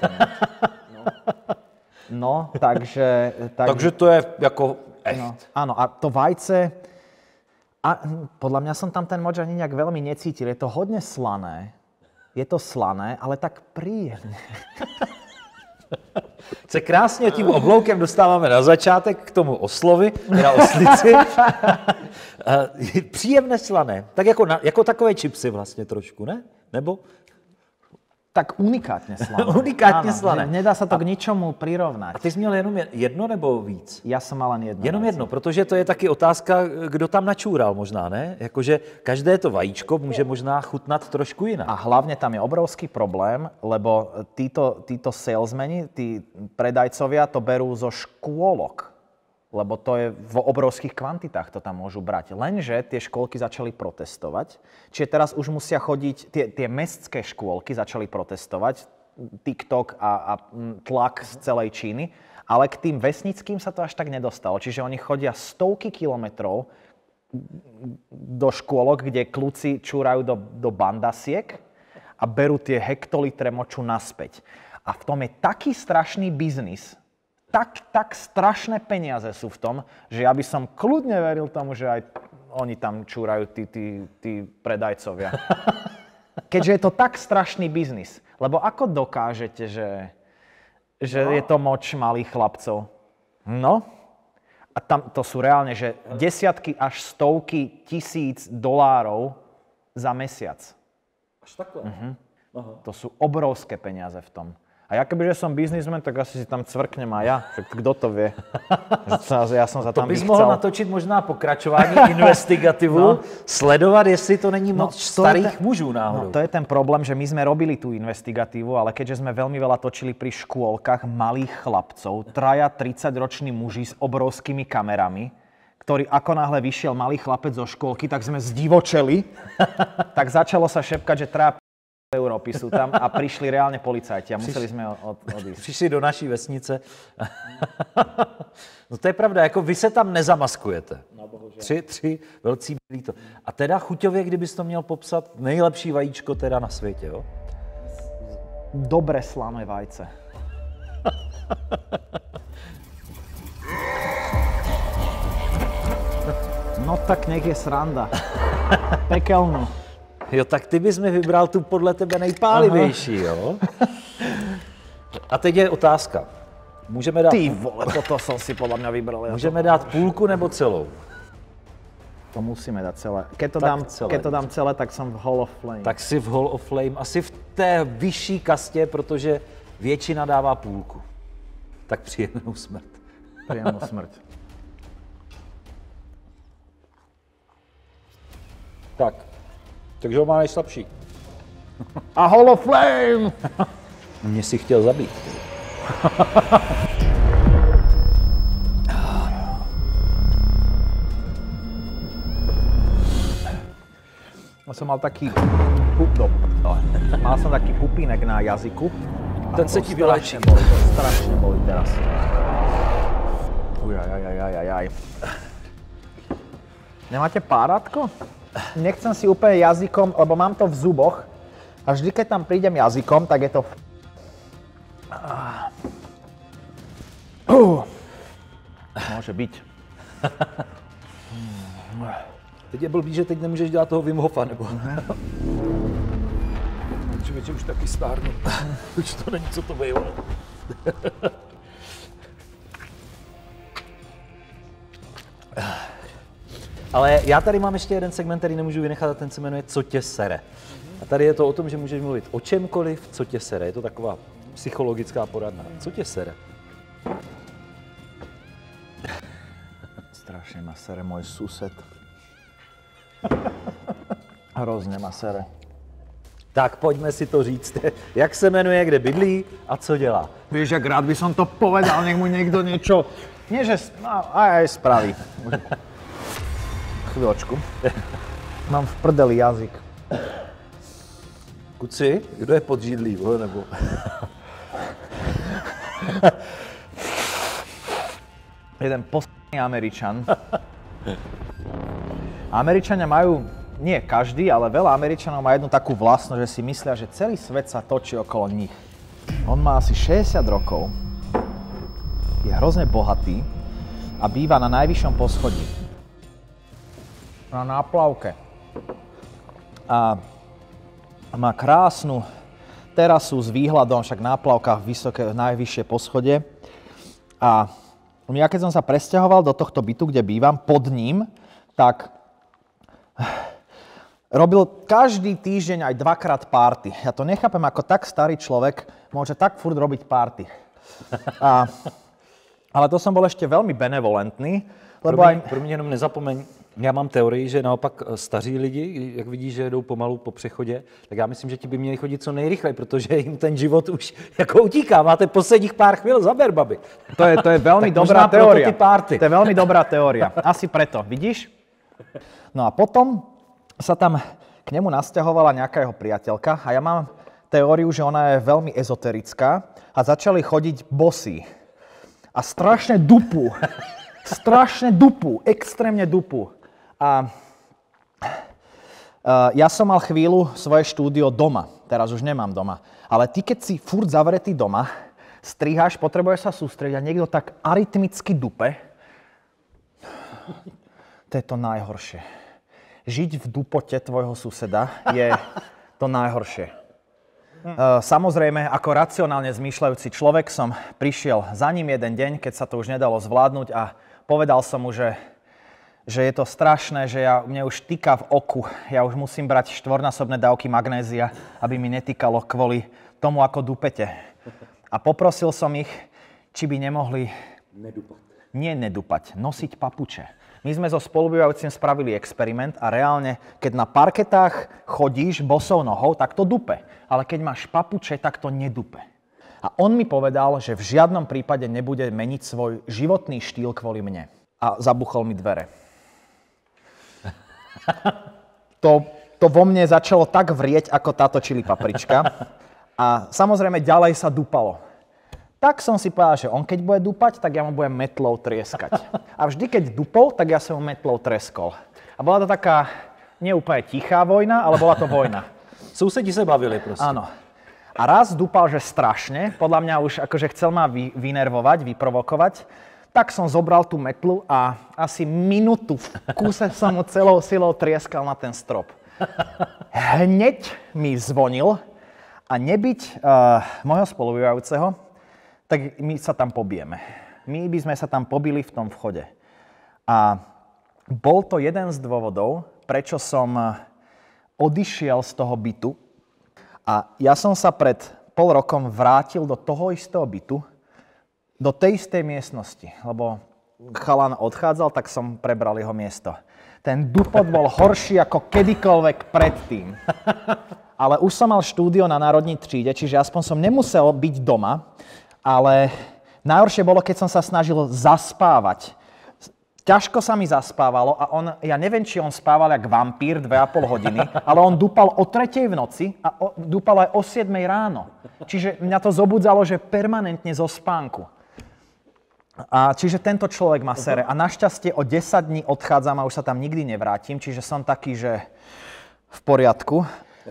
No, takže... Takže to je ako echt. No, áno, a to vajce... A podľa mňa som tam ten moč ani nejak veľmi necítil. Je to hodne slané. Je to slané, ale tak príjemne. Se krásně tím obloukem dostáváme na začátek k tomu oslovi, na oslici. Příjemné slané. Tak jako takové čipsy vlastně trošku, ne? Nebo? Tak unikátne slané. Unikátne slané. Nedá sa to k ničomu prirovnať. A ty jsi měl jenom jedno nebo víc? Ja som mal len jedno. Jenom jedno, protože to je taky otázka, kdo tam načúral možná, ne? Jakože každé to vajíčko může možná chutnat trošku jinak. A hlavne tam je obrovský problém, lebo títo salesmeni, tí predajcovia to berú zo škôlok. Lebo to je v obrovských kvantitách, to tam môžu brať. Lenže tie škôlky začali protestovať. Čiže teraz už musia chodiť, tie mestské škôlky začali protestovať, TikTok a tlak z celej Číny, ale k tým vesnickým sa to až tak nedostalo. Čiže oni chodia stovky kilometrov do škôlok, kde kľúci čúrajú do bandasiek a berú tie hektolitre moču naspäť. A v tom je taký strašný biznis tak strašné peniaze sú v tom, že ja by som kľudne veril tomu, že aj oni tam čúrajú tí predajcovia. Keďže je to tak strašný biznis. Lebo ako dokážete, že je to moč malých chlapcov? No, a tam to sú reálne, že desiatky až stovky tisíc dolárov za mesiac. Až takhle? To sú obrovské peniaze v tom. A ja kebyže som biznismen, tak asi si tam cvrknem aj ja. Tak kto to vie? Ja som za tam bys mohl natočit možná pokračování investigativu, sledovat, jestli to není moc starých mužů náhodou. No, to je ten problém, že my sme robili tú investigatívu, ale keďže sme veľmi veľa točili pri škôlkach malých chlapcov, 30-roční muži s obrovskými kamerami, ktorý ako náhle vyšiel malý chlapec zo škôlky, tak sme zdivočeli, tak začalo sa šepkať, že Európy sú tam a prišli reálne policajti a museli sme odísť. Přišli do naší vesnice. No to je pravda, jako vy se tam nezamaskujete. No, bohužel. Tři velcí bílí to. A teda chuťově, kdybys to měl popsat, nejlepší vajíčko teda na světě, jo? Dobre slané vajce. No tak nech je sranda. Pekelnú. Jo, tak ty bys mi vybral tu podle tebe nejpálivější, jo? A teď je otázka. Můžeme dát... Ty vole, toto som si podľa mňa vybral. Můžeme dát půlku nebo celou? To musíme dať celé. Keď to dám celé, tak som v Hall of Flame. Tak si v Hall of Flame, asi v té vyšší kastě, protože většina dává půlku. Tak příjemnou smrt. Príjemnú smrť. Tak. Takže ho má nejslabší. A Hall of Flame! Mě si chtěl zabít. Mal som taký pupínek na jazyku. Ten se ti vylečí. Strašne bolí teraz. Ujajajajajajaj. Nemáte párátko? Nechcem si úplne jazykom, lebo mám to v zuboch. A vždy, keď tam prídem jazykom, tak je to... Môže byť. Teď je blbý, že teď nemůžeš dělat toho Wim Hofa, nebo... Že už taky stárnu. Už to není, co to bylo. Ale já tady mám ještě jeden segment, který nemůžu vynechat, a ten se jmenuje Co tě sere. A tady je to o tom, že můžeš mluvit o čemkoliv, co tě sere. Je to taková psychologická poradna. Co tě sere? Strašne ma sere môj sused. Hrozne ma sere. Tak pojďme si to říct. Jak se jmenuje, kde bydlí a co dělá? Vieš, jak rád by som to povedal, nech mu niekto niečo... Nie, že... aj spraví. Chvíľočku. Mám v prdeli jazyk. Kuci, kdo je pod židlí, nebo... Jeden posledný Američan. Američania majú, nie každý, ale veľa Američanov má jednu takú vlastnosť, že si myslia, že celý svet sa točí okolo nich. On má asi 60 rokov, je hrozne bohatý a býva na najvyššom poschodí. Na náplavke. A má krásnu terasu s výhľadom, však náplavka vysoké, najvyššie poschodie. A ja keď som sa presťahoval do tohto bytu, kde bývam, pod ním, tak robil každý týždeň aj 2-krát party. Ja to nechápem, ako tak starý človek môže tak furt robiť party. Ale to som bol ešte veľmi benevolentný, lebo Pro mě jenom nezapomeň, já mám teorii, že naopak staří lidi, jak vidíš, že jedou pomalu po přechodě, tak já myslím, že ti by měli chodit co nejrychleji, protože jim ten život už jako utíká. Máte posledních pár chvíľ, zaber, babi. To je veľmi dobrá teória. To je veľmi dobrá teória. Asi preto, vidíš? No a potom sa tam k nemu nasťahovala nejaká jeho priateľka a ja mám teóriu, že ona je veľmi ezoterická a začali chodiť bosí. A strašne dupu. Extrémne dupu. A ja som mal chvíľu svoje štúdio doma. Teraz už nemám doma. Ale ty, keď si furt zavretý doma, striháš, potrebuješ sa sústrediť a niekto tak arytmicky dupe. To je to najhoršie. Žiť v dupote tvojho suseda je to najhoršie. Samozrejme, ako racionálne zmýšľajúci človek som prišiel za ním jeden deň, keď sa to už nedalo zvládnuť a povedal som mu, že je to strašné, že mne už týka v oku. Ja už musím brať 4-násobné dávky magnézia, aby mi netýkalo kvôli tomu, ako dupete. A poprosil som ich, či by nemohli nedúpať, nosiť papuče. My sme so spolubývajúcim spravili experiment a reálne, keď na parketách chodíš bosou nohou, tak to dupe. Ale keď máš papuče, tak to nedupe. A on mi povedal, že v žiadnom prípade nebude meniť svoj životný štýl kvôli mne. A zabuchol mi dvere. To vo mne začalo tak vrieť, ako táto čili paprička. A samozrejme ďalej sa dupalo. Tak som si povedal, že on keď bude dupať, tak ja mu budem metlou trieskať. A vždy, keď dupol, tak ja som mu metlou treskol. A bola to taká neúplne tichá vojna, ale bola to vojna. Sousedi sa bavili proste. Áno. A raz dupal, že strašne. Podľa mňa už akože chcel ma vynervovať, vyprovokovať. Tak som zobral tú metlu a asi minútu v kúse som mu celou silou trieskal na ten strop. Hneď mi zvonil a nebyť môjho spolubývajúceho, tak my sa tam pobijeme. My by sme sa tam pobili v tom vchode. A bol to jeden z dôvodov, prečo som odišiel z toho bytu. A ja som sa pred pol rokom vrátil do toho istého bytu, do tej istej miestnosti, lebo chalan odchádzal, tak som prebral jeho miesto. Ten dupot bol horší ako kedykoľvek predtým. Ale už som mal štúdio na Národní tříde, čiže aspoň som nemusel byť doma, ale najhoršie bolo, keď som sa snažil zaspávať. Ťažko sa mi zaspávalo a ja neviem, či on spával jak vampír 2,5 hodiny, ale on dúpal o 3:00 v noci a dúpal aj o 7:00 ráno. Čiže mňa to zobudzalo, že permanentne zo spánku. A čiže tento človek ma sere. A našťastie o 10 dní odchádzam a už sa tam nikdy nevrátim, čiže som taký, že v poriadku.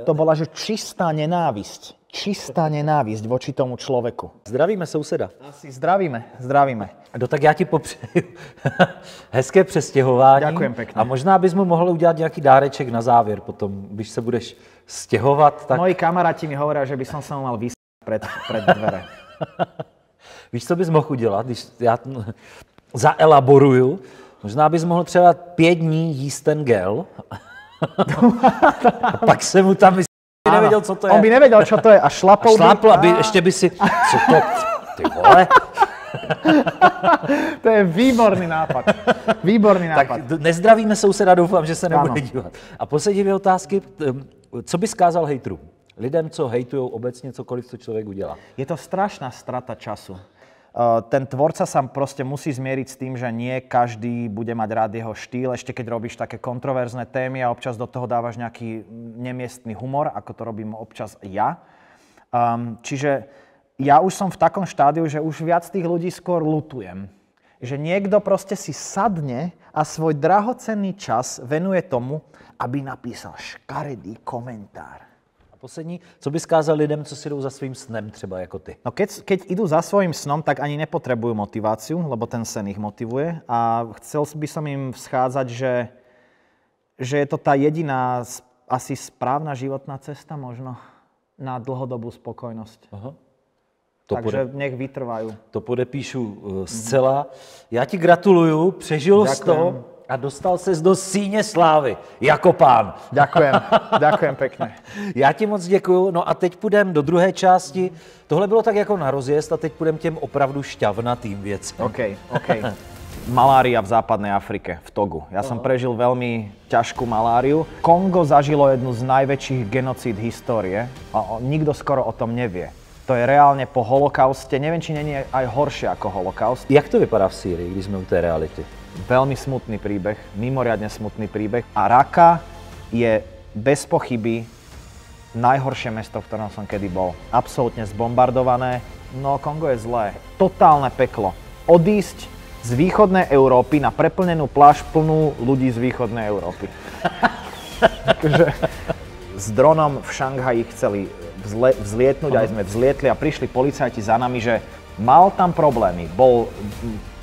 To bola, že čistá nenávisť. Čistá nenávisť voči tomu človeku. Zdravíme souseda. Asi zdravíme. No tak já ti popřeju hezké přestěhování. Ďakujem pekne. A možná bys mu mohl udělat nějaký dáreček na závěr potom, když se budeš stěhovat. Tak... Moji kamaráti mi hovoria, že by som sa mal vysť pred dvere. Víš, co bys mohl udělat, když já zaelaboruju? Možná bys mohl třeba 5 dní jíst ten gel a pak se mu tam nevěděl, co to je. On by nevěděl, čo to je a šlapol aby ještě by si, co to, ty vole. To je výborný nápad. Tak nezdravíme souseda, doufám, že se nebude dívat. A poslední 2 otázky. Co bys kázal hejtrům? Lidem, co hejtujou obecně cokoliv, co člověk udělá. Je to strašná strata času. Ten tvorca sa proste musí zmieriť s tým, že nie každý bude mať rád jeho štýl, ešte keď robíš také kontroverzné témy a občas do toho dávaš nejaký nemiestny humor, ako to robím občas ja. Čiže ja už som v takom štádiu, že už viac tých ľudí skôr lutujem. Že niekto proste si sadne a svoj drahocenný čas venuje tomu, aby napísal škaredý komentár. Poslední, co bys kázal lidem, co si jdou za svým snem třeba jako ty? No keď idú za svojím snom, tak ani nepotrebujú motiváciu, lebo ten sen ich motivuje. A chcel by som im vzchádzať, že je to tá jediná asi správna životná cesta možno na dlhodobú spokojnosť. Aha. Takže nech vytrvajú. To podepíšu zcela. Já ti gratuluju, přežil jsi to a dostal ses do síně slávy jako pán. Ďakujem pekne. Já ti moc děkuju. No a teď půjdem do druhé části. Tohle bylo tak jako na rozjezd a teď půjdem těm opravdu šťavnatým věcem. OK. Malária v západnej Afrike, v Togu. Ja som prežil veľmi ťažkú maláriu. Kongo zažilo jednu z najväčších genocíd histórie a nikto skoro o tom nevie. To je reálne po holokauste. Neviem, či nie je aj horšie ako holokaust. Jak to vypadá v Sýrii, když sme u té reality? Veľmi smutný príbeh, mimoriadne smutný príbeh. A Raka je bez pochyby najhoršie mesto, v ktorom som kedy bol. Absolútne zbombardované. No, Kongo je zlé. Totálne peklo. Odísť z východnej Európy na preplnenú pláž plnú ľudí z východnej Európy. Takže s dronom v Šanghaji chceli vzlietnúť, aj sme vzlietli a prišli policajti za nami, že Mal tam problémy.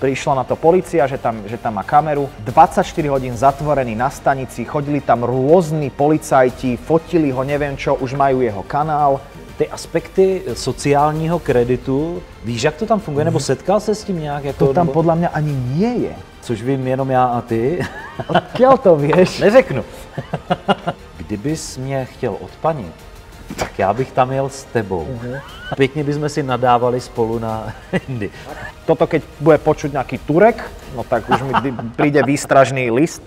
Prišla na to polícia, že tam má kameru. 24 hodín zatvorený na stanici, chodili tam rôzni policajti, fotili ho, neviem čo, už majú jeho kanál. Ty aspekty sociálního kreditu, víš, jak to tam funguje, nebo setkal se s tím nějak? Jako, To tam podľa mňa ani nie je. Což vím jenom já a ty. Odkiaľ to vieš? Neřeknu. Kdybys mě chtěl odpanit, tak já bych tam jel s tebou. Pěkně bychom si nadávali spolu na Indy. Toto keď bude počuť nejaký Turek, no tak už mi príde výstražný list.